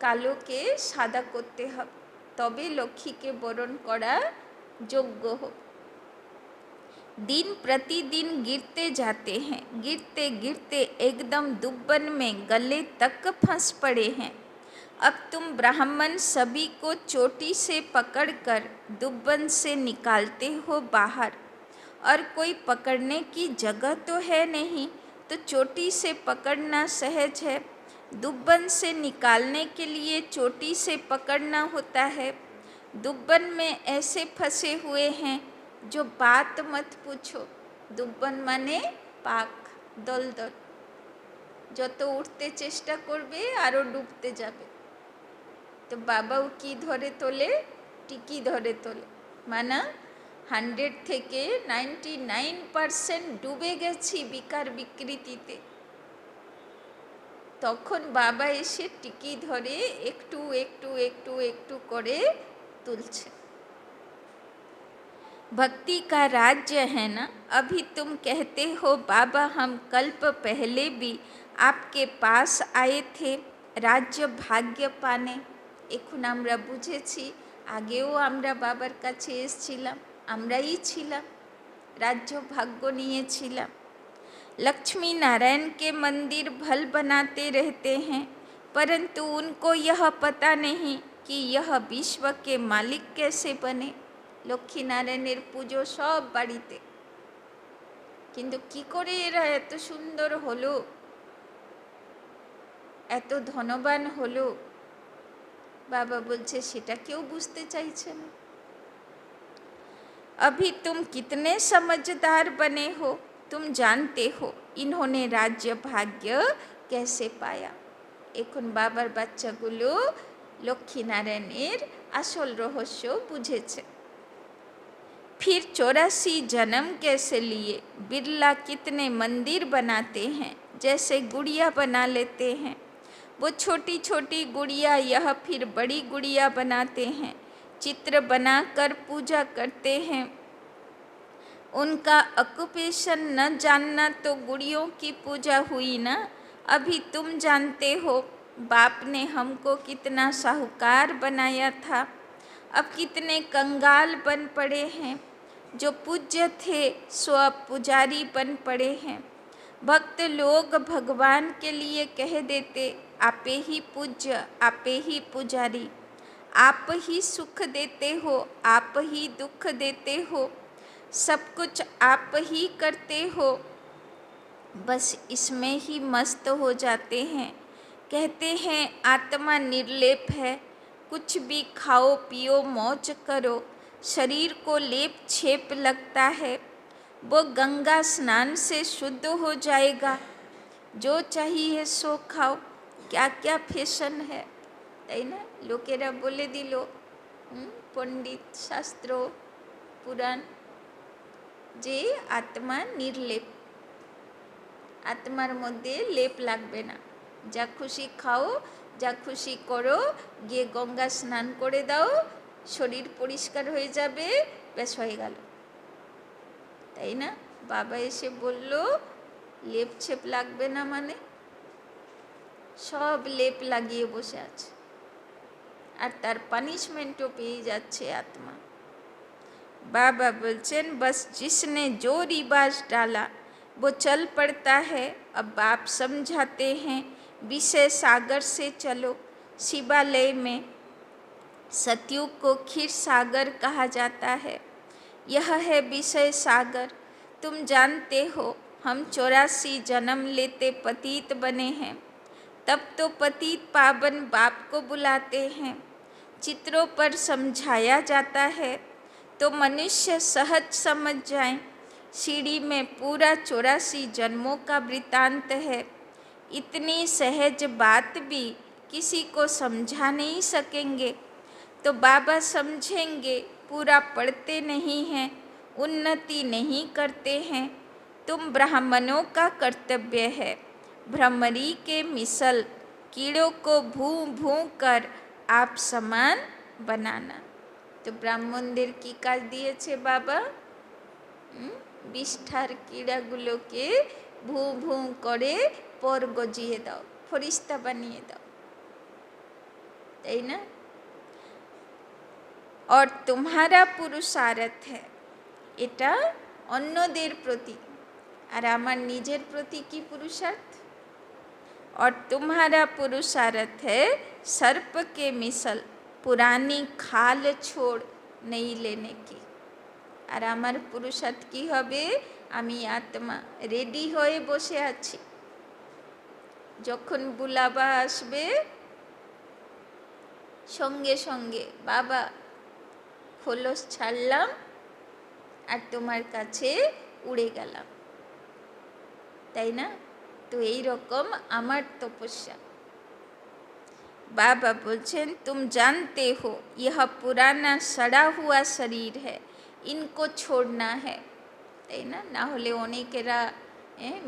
কালোকে সাদা করতে হবে, তবে লক্ষ্মীকে বরণ করা যোগ্য হোক। दिन प्रतिदिन गिरते जाते हैं, गिरते गिरते एकदम दुब्बन में गले तक फंस पड़े हैं। अब तुम ब्राह्मण सभी को चोटी से पकड़कर दुब्बन से निकालते हो बाहर, और कोई पकड़ने की जगह तो है नहीं, तो चोटी से पकड़ना सहज है, दुब्बन से निकालने के लिए चोटी से पकड़ना होता है। दुब्बन में ऐसे फंसे हुए हैं जो बात मत पूछो। दुब्बन माने पाक, दलदल, যত উঠতে চেষ্টা করবে আরও ডুবতে যাবে। তো বাবাও কি ধরে তোলে? টিকি ধরে তোলে। মানে 100 থেকে 99% ডুবে গেছি বিকার বিকৃতিতে, তখন বাবা এসে টিকি ধরে একটু একটু একটু একটু করে তুলছে। भक्ति का राज्य है ना, अभी तुम कहते हो बाबा हम कल्प पहले भी आपके पास आए थे राज्य भाग्य पाने। এখন আমরা বুঝেছি আগেও আমরা বাবার কাছে এসেছিলাম, আমরাই ছিলাম, রাজ্য ভাগ্য নিয়েছিলাম। लक्ष्मी नारायण के मंदिर भल बनाते रहते हैं, परंतु उनको यह पता नहीं कि यह विश्व के मालिक कैसे बने। লক্ষ্মী নারায়ণের পুজো সব বাড়িতে, কিন্তু কি করে এরা এত সুন্দর হলো, এত ধনবান হলো, বাবা বলছে সেটা কেউ বুঝতে চাইছে না। अभी तुम कितने समझदार बने हो, तुम जानते हो इन्होंने राज्य भाग्य कैसे पाया। এখন বাবার বাচ্চাগুলো লক্ষ্মী নারায়ণের আসল রহস্য বুঝেছে। फिर 84 जन्म कैसे लिए, बिरला कितने मंदिर बनाते हैं, जैसे गुड़िया बना लेते हैं। वो छोटी छोटी गुड़िया यह फिर बड़ी गुड़िया बनाते हैं, चित्र बनाकर पूजा करते हैं। उनका ऑक्यूपेशन न जानना तो गुड़ियों की पूजा हुई ना। अभी तुम जानते हो बाप ने हमको कितना साहूकार बनाया था, अब कितने कंगाल बन पड़े हैं। जो पूज्य थे सो अब पुजारी बन पड़े हैं। भक्त लोग भगवान के लिए कह देते, आपे ही पूज्य, आपे ही पुजारी, आप ही सुख देते हो, आप ही दुख देते हो, सब कुछ आप ही करते हो। बस इसमें ही मस्त हो जाते हैं। कहते हैं आत्मा निर्लेप है, कुछ भी खाओ पियो मौज करो, शरीर को लेप छेप लगता है, वो गंगा स्नान से शुद्ध हो जाएगा, जो चाहिए सो खाओ। क्या क्या फैशन है, তাই না? লোকেরা বলে দিল, পণ্ডিত শাস্ত্র পুরাণ, যে আত্মা নির্লেপ, আত্মার মধ্যে লেপ লাগবে না, যা খুশি খাও, যা খুশি করো, গিয়ে গঙ্গা স্নান করে দাও, শরীর পরিষ্কার হয়ে যাবে, ব্যাস হয়ে গেল। তাই না? বাবা এসে বলল লেপ ছেপ লাগবে না, মানে সব লেপ লাগিয়ে বসে আছে, আর তার পানিশমেন্টও পেয়ে যাচ্ছে आत्मा। बाबा बोलचन बस जिसने जो रिवाज डाला वो चल पड़ता है। अब आप समझाते हैं विषय सागर से चलो। शिवालय में सतयुग को क्षीर सागर कहा जाता है। यह है विषय सागर। तुम जानते हो हम 84 जन्म लेते पतित बने हैं, तब तो पतित पावन बाप को बुलाते हैं। चित्रों पर समझाया जाता है तो मनुष्य सहज समझ जाए। सीढ़ी में पूरा 84 जन्मों का वृतांत है। इतनी सहज बात भी किसी को समझा नहीं सकेंगे तो बाबा समझेंगे पूरा पढ़ते नहीं हैं, उन्नति नहीं करते हैं। तुम ब्राह्मणों का कर्तव्य है भ्रमरी के मिसल कीड़ों को भूं भूं कर आप समान बनाना। तो ব্রাহ্মণদের কি কাজ দিয়েছে বাবা? বিষ্ঠার কীড়াগুলোকে ভূ ভূ করে পর গজিয়ে দাও, ফরিস্তা বানিয়ে দাও, তাই না? और तुम्हारा पुरुषार्थ है, এটা অন্যদের প্রতি, আর আমার নিজের প্রতি কি পুরুষার্থ? और तुम्हारा पुरुषार्थ है सर्प के मिसल पुरानी खाल छोड़ नहीं लेने की। আর আমার পুরুষার্থ কি হবে? আমি আত্মা রেডি হয়ে বসে আছি, যখন বুলাবা আসবে সঙ্গে সঙ্গে বাবা খোলস ছাড়লাম আর তোমার কাছে উড়ে গেলাম, তাই না? তো এই রকম আমার তপস্যা। बाबा बोलছেন तुम जानते हो यह पुराना सड़ा हुआ शरीर है, इनको छोड़ना है, তাই না? না হলে অনেকেরা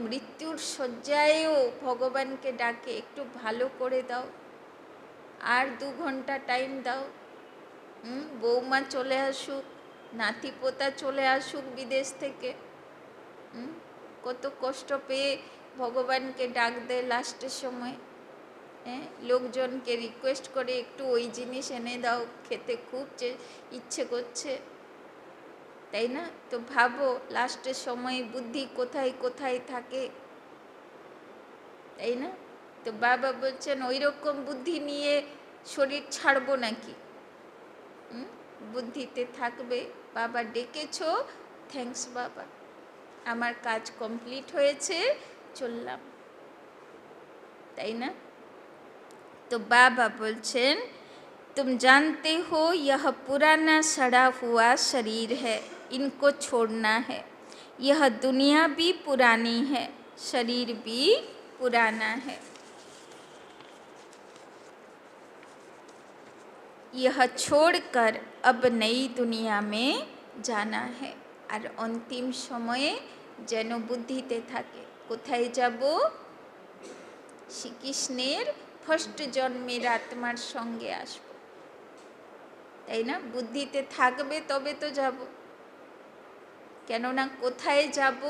মৃত্যুর শয্যায়ও ভগবানকে ডাকে, একটু ভালো করে দাও, আর 2 ঘন্টা টাইম দাও, বৌমা চলে আসুক, নাতি পোতা চলে আসুক বিদেশ থেকে। কত কষ্ট পেয়ে ভগবানকে ডাক দেয় লাস্টের সময়, লোকজনকে রিকোয়েস্ট করে একটু ওই জিনিস এনে দাও, খেতে খুব ইচ্ছে করছে, তাই না? তো ভাবো লাস্টের সময় বুদ্ধি কোথায় কোথায় থাকে, তাই না? তো বাবা বলছেন ওই রকম বুদ্ধি নিয়ে শরীর ছাড়বো নাকি? বুদ্ধিতে থাকবে। বাবা ডেকেছো, থ্যাঙ্কস বাবা, আমার কাজ কমপ্লিট হয়েছে, চললাম, তাই না? तो बाबा बोलছেন तुम जानते हो यह पुराना सड़ा हुआ शरीर है, इनको छोड़ना है। यह दुनिया भी पुरानी है, शरीर भी पुराना है। यह छोड़कर अब नई दुनिया में जाना है। আর অন্তিম সময়ে যেন বুদ্ধিতে থাকে, কোথায় যাব? শ্রীকৃষ্ণের ফার্স্ট জন্মের আত্মার সঙ্গে আসব, তাই না? বুদ্ধিতে থাকবে তবে তো যাব, কেননা কোথায় যাব?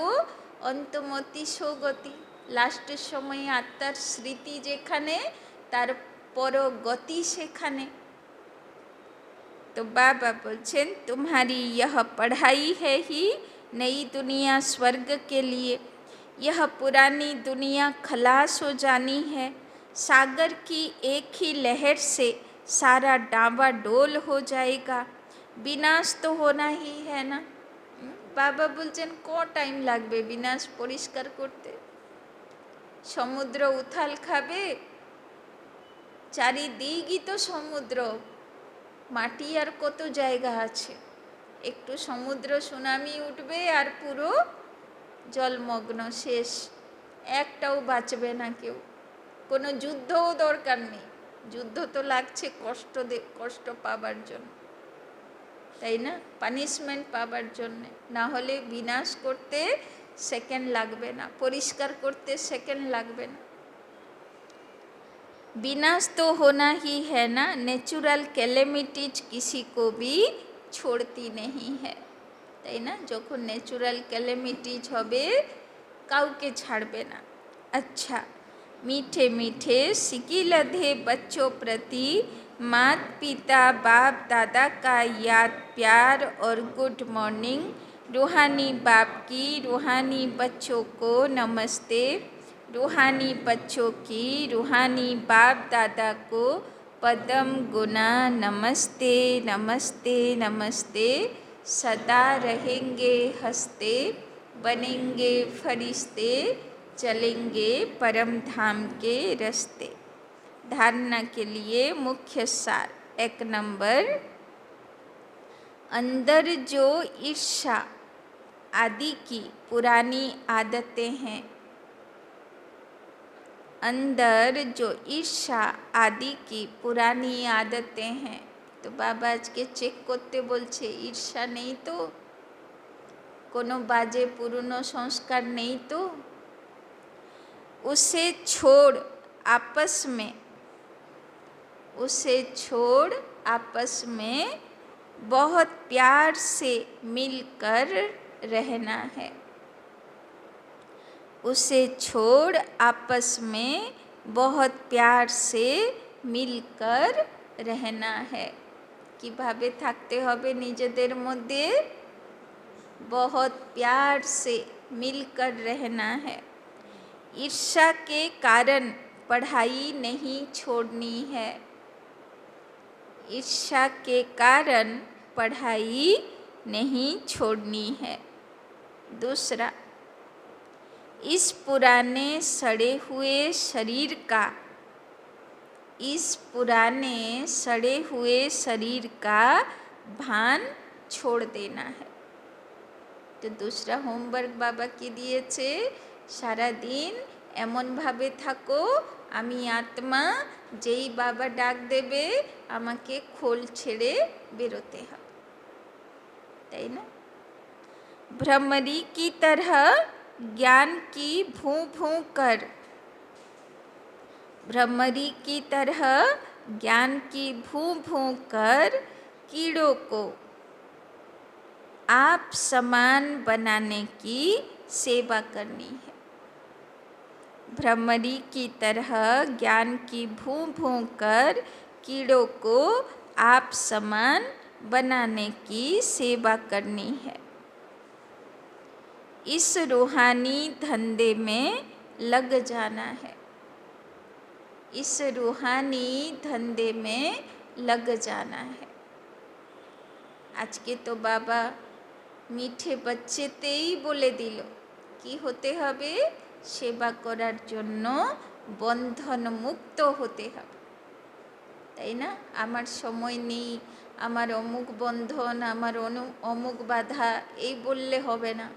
অন্তমতি সৌগতি, লাস্টের সময়ে আত্মার স্মৃতি যেখানে, তার পরগতি সেখানে। तो बाबा बोलছেন तुम्हारी यह पढ़ाई है ही नई दुनिया स्वर्ग के लिए। यह पुरानी दुनिया खलास हो जानी है। सागर की एक ही लहर से सारा डावाडोल हो जाएगा। विनाश तो होना ही है ना। बाबा बोलছেন ক টাইম লাগবে বিনাশ পরিষ্কার করতে? সমুদ্র উথাল খাবে, চারিদিকই তো সমুদ্র, মাটি আর কত জায়গা আছে। একটু সমুদ্র সুনামি উঠবে আর পুরো জলমগ্ন, শেষ, একটাও বাঁচবে না কেউ। কোনো যুদ্ধও দরকার নেই, যুদ্ধ তো লাগছে কষ্ট পাবার জন্য, তাই না? পানিশমেন্ট পাবার জন্যে। না হলে বিনাশ করতে সেকেন্ড লাগবে না, পরিষ্কার করতে সেকেন্ড লাগবে না। विनाश तो होना ही है ना। नेचुरल कैलेमिटीज किसी को भी छोड़ती नहीं है, তাই না? যখন ন্যাচুরাল ক্যালেমিটিজ হবে কাউকে ছাড়বে না। अच्छा, मीठे मीठे सिकिलधे बच्चों प्रति मात पिता बाप दादा का याद प्यार और गुड मॉर्निंग। रूहानी बाप की रूहानी बच्चों को नमस्ते। रूहानी बच्चों की रूहानी बाप दादा को पदम गुना नमस्ते नमस्ते नमस्ते। सदा रहेंगे हंसते, बनेंगे फरिश्ते, चलेंगे परम धाम के रास्ते। धारणा के लिए मुख्य सार। 1 नंबर, अंदर जो ईर्ष्या आदि की पुरानी आदतें हैं, अंदर जो ईर्ष्या आदि की पुरानी आदतें हैं, तो बाबा आज के चेक करते बोलছে ईर्ष्या नहीं तो, कोनो बाजे पुरानो संस्कार नहीं तो, उसे छोड़ आपस में, उसे छोड़ आपस में बहुत प्यार से मिलकर रहना है। उसे छोड़ आपस में बहुत प्यार से मिलकर रहना है। কিভাবে থাকতে হবে নিজেদের মধ্যে? बहुत प्यार से मिलकर रहना है। ईर्ष्या के कारण पढ़ाई नहीं छोड़नी है। ईर्ष्या के कारण पढ़ाई नहीं छोड़नी है। दूसरा, इस पुराने सड़े हुए शरीर का, इस पुराने सड़े हुए शरीर का भान छोड़ देना है। तो दूसरा होमवर्क बाबा की दिएছে, सारा दिन एमन भावे থাকো আমি आत्मा, যেই बाबा डाक देबे আমাকে খোল ছেড়ে বেরোতে হবে, তাই না? भ्रमरी की तरह ज्ञान की भूं भूं कर, भ्रमरी की तरह ज्ञान की भूं भूं कर कीड़ों को आप समान बनाने की सेवा करनी है। भ्रमरी की तरह ज्ञान की भूं भूं कर कीड़ों को आप समान बनाने की सेवा करनी है। इस रूहानी धंधे में लग जाना है। इस रूहानी धंधे में लग जाना है। आज के तो बाबा मीठे बच्चेतेई बोले दिल कि होते हबे, सेवा करार जन्य बंधन मुक्त होते हबे, ताई ना? आमार समय नेই, आमार अमुक बंधन, आमार अमुक बाधा, এই বললে হবে না।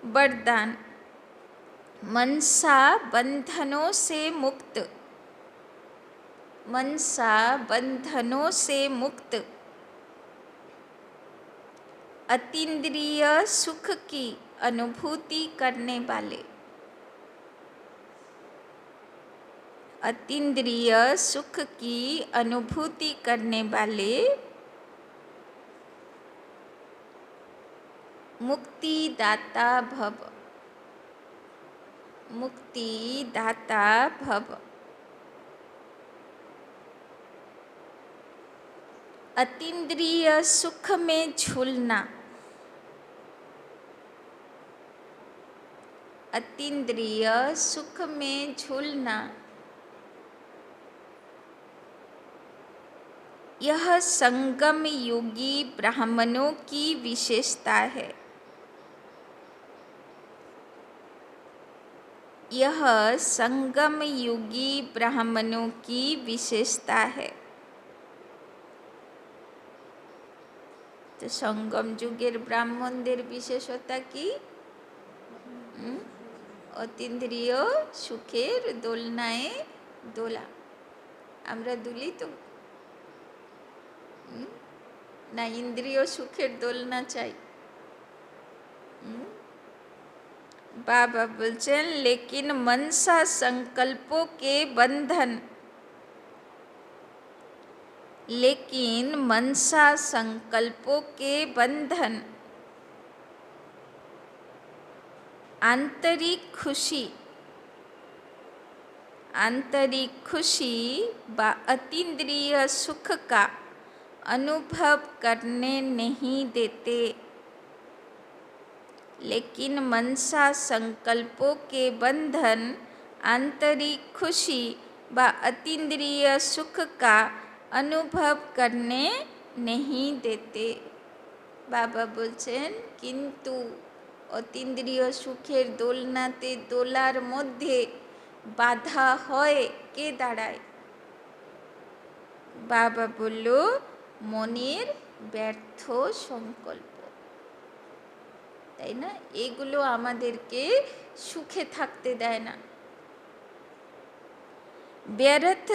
वरदान, मनसा बंधनों से मुक्त, मनसा बंधनों से मुक्त, अतीन्द्रिय सुख की अनुभूति करने वाले, अतीन्द्रिय सुख की अनुभूति करने वाले, मुक्तिदाता भव, मुक्तिदाता भव। अतीन्द्रिय सुख में झूलना, अतीन्द्रिय सुख में झूलना, यह संगम योगी ब्राह्मणों की विशेषता है। यह संगम योगी ब्राह्मणों की विशेषता है। तो संगम যুগের ব্রাহ্মণদের বিশেষতা কি? অতীন্দ্রিয় সুখের দোলনায় দোলা। আমরা দুলি তো না इंद्रिय सुखेर दोलना चाই। बाबा बोलছেন लेकिन मनसा संकल्पों के बंधन, लेकिन मनसा संकल्पों के बंधन आंतरिक खुशी व अतीन्द्रिय सुख का अनुभव करने नहीं देते। लेकिन मनसा संकल्पों के बंधन आंतरिक खुशी व अतीन्द्रिय सुख का अनुभव करने नहीं देते। बाबा बोलছেন किन्तु অতীন্দ্রিয় সুখের দোলনাতে দোলার মধ্যে বাধা হয় কে দাঁড়ায়? বাবা বলল মনের ব্যর্থ সংকল্প, তাই না? এগুলো আমাদেরকে সুখে থাকতে দেয় না। व्यर्थ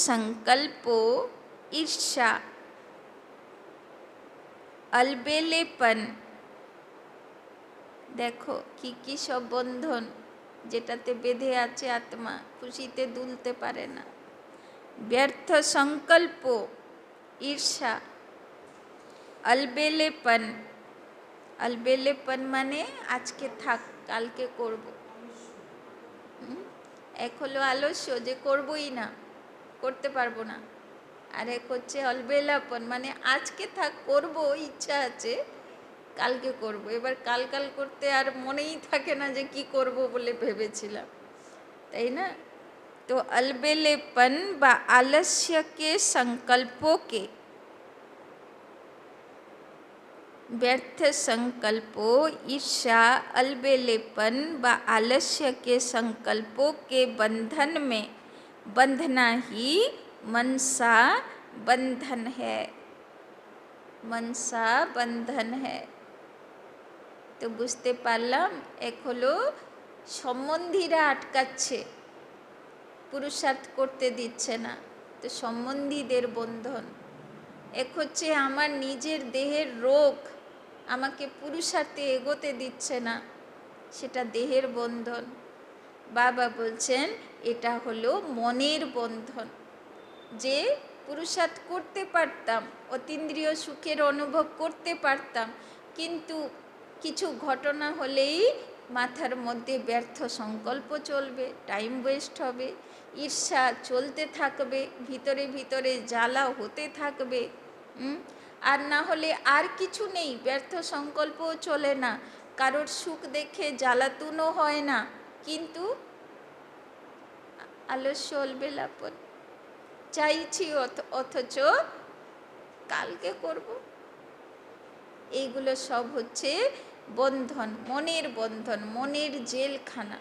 संकल्पो ईर्ष्या, अलबेलेपन, দেখো কি কি সব বন্ধন যেটাতে বেঁধে আছে আত্মা, খুশিতে দুলতে পারে না। ব্যর্থ সংকল্প, ঈর্ষা, अलबेलेपन, अलबेलेपन মানে আজকে থাক কালকে করব। এক হলো আলস্য যে করবই না, করতে পারবো না। আর এক হচ্ছে অলবেলাপন মানে আজকে থাক করব, ইচ্ছা আছে কালকে করব। এবার কাল কাল করতে আর মনেই থাকে না যে কি করব বলে ভেবেছিলাম, তাই না? तो अलबेलेपन व आलस्य के संकल्पों के, व्यर्थ संकल्पों ईर्ष्या, अलबेलेपन व आलस्य के संकल्पों के बंधन में बंधना ही मनसा बंधन है। मनसा बंधन है। তো বুঝতে পারলাম এক হলো সম্বন্ধীরা আটকাচ্ছে, পুরুষার্থ করতে দিচ্ছে না, তো সম্বন্ধীদের বন্ধন। এক হচ্ছে আমার নিজের দেহের রোগ আমাকে পুরুষার্থে এগোতে দিচ্ছে না, সেটা দেহের বন্ধন। বাবা বলছেন এটা হলো মনের বন্ধন। যে পুরুষার্থ করতে পারতাম, অতীন্দ্রিয় সুখের অনুভব করতে পারতাম, কিন্তু কিছু ঘটনা হলেই মাথার মধ্যে ব্যর্থ সংকল্প চলবে, টাইম ওয়েস্ট হবে, ঈর্ষা চলতে থাকবে, ভিতরে ভিতরে জ্বালা হতে থাকবে। আর না হলে আর কিছু নেই, ব্যর্থ সংকল্পও চলে না, কারোর সুখ দেখে জ্বালাতুনও হয় না, কিন্তু আলস্য অলবেলাপন, চাইছি অথচ কালকে করব। এইগুলো সব হচ্ছে বন্ধন, মনের বন্ধন, মনের জেলখানা।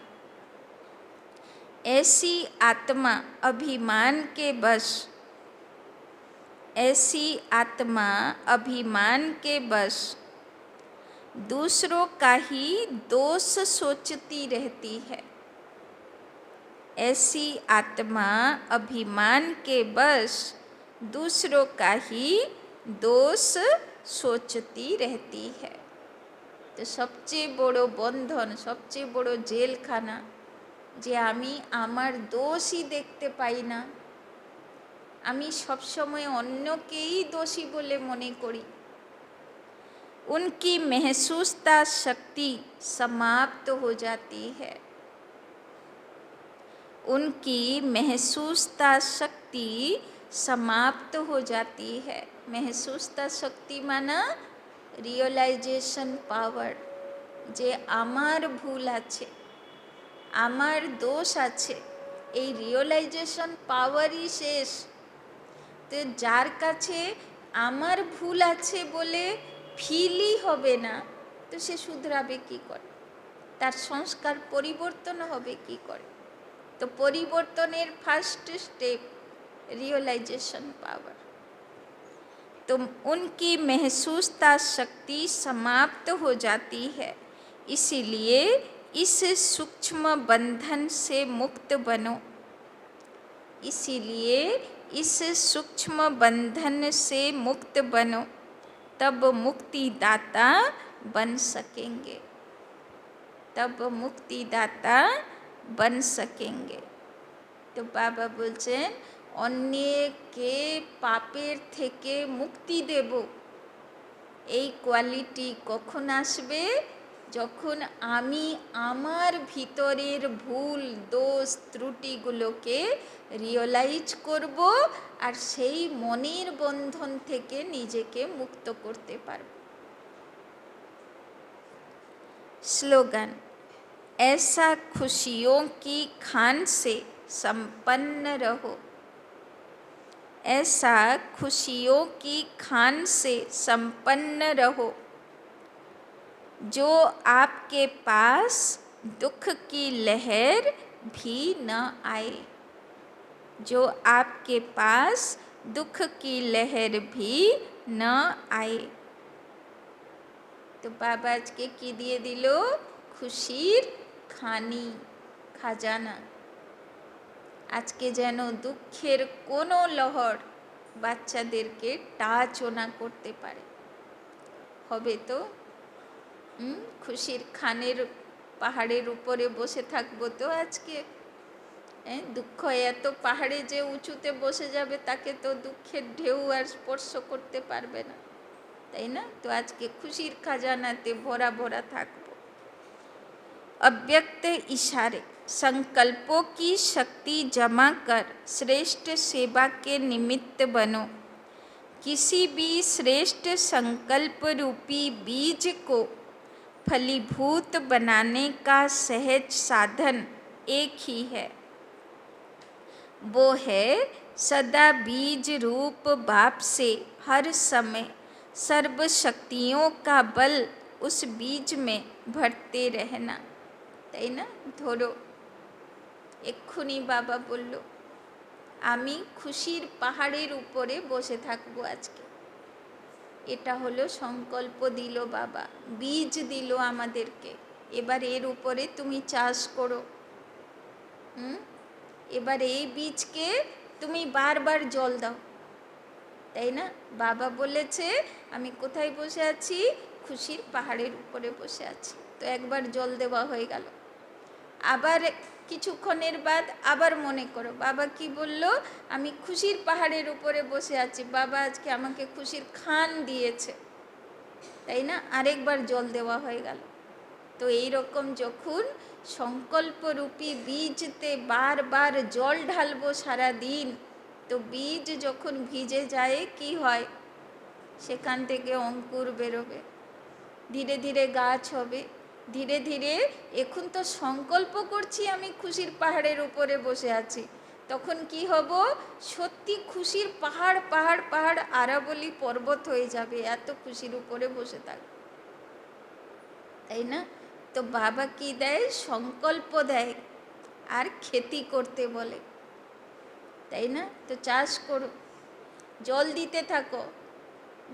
ऐसी आत्मा अभिमान के बश, ऐसी आत्मा अभिमान के बश दूसरों का ही दोष सोचती रहती है। ऐसी आत्मा अभिमान के बश दूसरों का ही दोष सोचती रहती है। तो সবচেয়ে বড় বন্ধন, সবচেয়ে বড় জেলখানা যে আমি আমার দোষই দেখতে পাই না, আমি সবসময় অন্যকেই দোষী বলে মনে করি। उनकी महसूसता शक्ति समाप्त हो जाती है। उनकी महसूसता शक्ति समाप्त हो जाती है। महसूसता शक्ति माना রিয়েলাইজেশন পাওয়ার, যে আমার ভুল আছে, আমার দোষ আছে, এই রিয়েলাইজেশন পাওয়ারই শেষ। তো যার কাছে আমার ভুল আছে বলে ফিলই হবে না, তো সে শুধরাবে কী করে? তার সংস্কার পরিবর্তন হবে কি করে? তো পরিবর্তনের ফার্স্ট स्टेप रियलाइजेशन पावर। तो उनकी महसूसता शक्ति समाप्त हो जाती है, इसीलिए इस सूक्ष्म बंधन से मुक्त बनो। इसीलिए इस सूक्ष्म बंधन से मुक्त बनो, तब मुक्तिदाता बन सकेंगे, तब मुक्तिदाता बन सकेंगे। तो बाबा बोलছেন অন্যকে পাপের থেকে মুক্তি দেব, এই কোয়ালিটি কখন আসবে? যখন আমি আমার ভিতরের ভুল দোষ ত্রুটিগুলোকে রিয়েলাইজ করব আর সেই মনের বন্ধন থেকে নিজেকে মুক্ত করতে পারব। स्लोगन, ऐसा खुशियों की खान से संपन्न रहो, ऐसा खुशियों की खान से संपन्न रहो, जो आपके पास दुख की लहर भी न आए, जो आपके पास दुख की लहर भी न आए। তো বাবা আজকে কি দিয়ে দিল? খুশির খানি, খাজানা। আজকে যেন দুঃখের কোনো লহর বাচ্চাদেরকে টাচও না করতে পারে। হবে তো? খুশির খানের পাহাড়ের উপরে বসে থাকবো তো আজকে? দুঃখ এত পাহাড়ে যে উঁচুতে বসে যাবে, তাকে তো দুঃখের ঢেউ আর স্পর্শ করতে পারবে না, তাই না? তো আজকে খুশির খাজানাতে ভরা ভরা থাকবো। अव्यक्त इशारे, संकल्पों की शक्ति जमा कर श्रेष्ठ सेवा के निमित्त बनो। किसी भी श्रेष्ठ संकल्प रूपी बीज को फलीभूत बनाने का सहज साधन एक ही है, वो है सदा बीज रूप बाप से हर समय सर्व शक्तियों का बल उस बीज में भरते रहना, তাই না? ধরো এক্ষুনি বাবা বলল আমি খুশির পাহাড়ের উপরে বসে থাকবো আজকে। এটা হলো সংকল্প দিল বাবা, বীজ দিল আমাদেরকে। এবার এর উপরে তুমি চাষ করো। এবার এই বীজকে তুমি বারবার জল দাও, তাই না? বাবা বলেছে আমি কোথায় বসে আছি? খুশির পাহাড়ের উপরে বসে আছি। তো একবার জল দেওয়া হয়ে গেল। আবার কিছুক্ষণের বাদ আবার মনে করো বাবা কি বলল, আমি খুশির পাহাড়ের উপরে বসে আছি, বাবা আজকে আমাকে খুশির খান দিয়েছে, তাই না? আরেকবার জল দেওয়া হয়ে গেল। তো এই রকম যখন সংকল্পরূপী বীজতে বারবার জল ঢালবো সারা দিন, তো বীজ যখন ভিজে যায় কি হয়? সেখান থেকে অঙ্কুর বেরোবে, ধীরে ধীরে গাছ হবে, ধীরে ধীরে। এখন তো সংকল্প করছি আমি খুশির পাহাড়ের উপরে বসে আছি, তখন কি হব? সত্যি খুশির পাহাড় পাহাড় পাহাড় আরাবলি পর্বত হয়ে যাবে, এত খুশির উপরে বসে থাকবে, তাই না? তো বাবা কি দেয়? সংকল্প দেয় আর খেতি করতে বলে, তাই না? তো চাষ করো, জল দিতে থাকো,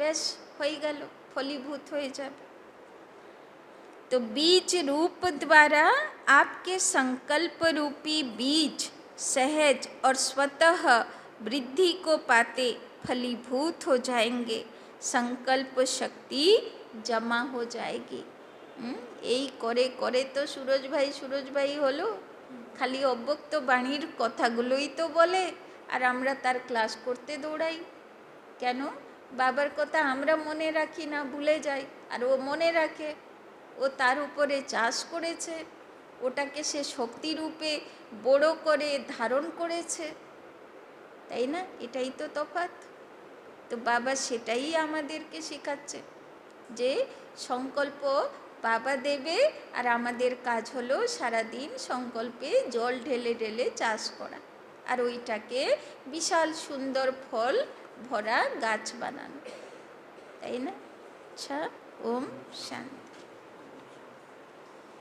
বেশ হয়ে গেল, ফলীভূত হয়ে যাবে। तो बीज रूप द्वारा आपके संकल्प रूपी बीज सहज और स्वतः वृद्धि को पाते फलीभूत हो जाएंगे, संकल्प शक्ति जमा हो जाएगी। এই করে করে তো সুরজ ভাই হলো, খালি অব্যক্ত বাণীর কথাগুলোই তো বলে, আর আমরা তার ক্লাস করতে দৌড়াই কেন? বাবার কথা আমরা মনে রাখি না, ভুলে যাই, আর ও মনে রাখে, ও তার উপরে চাষ করেছে, ওটাকে সে শক্তিরূপে বড় করে ধারণ করেছে, তাই না? এটাই তো তফাৎ। তো বাবা সেটাই আমাদেরকে শেখাচ্ছে যে সংকল্প বাবা দেবে, আর আমাদের কাজ হলো সারাদিন সংকল্পে জল ঢেলে ঢেলে চাষ করা, আর ওইটাকে বিশাল সুন্দর ফল ভরা গাছ বানানো, তাই না? আচ্ছা, ওম শান্তি।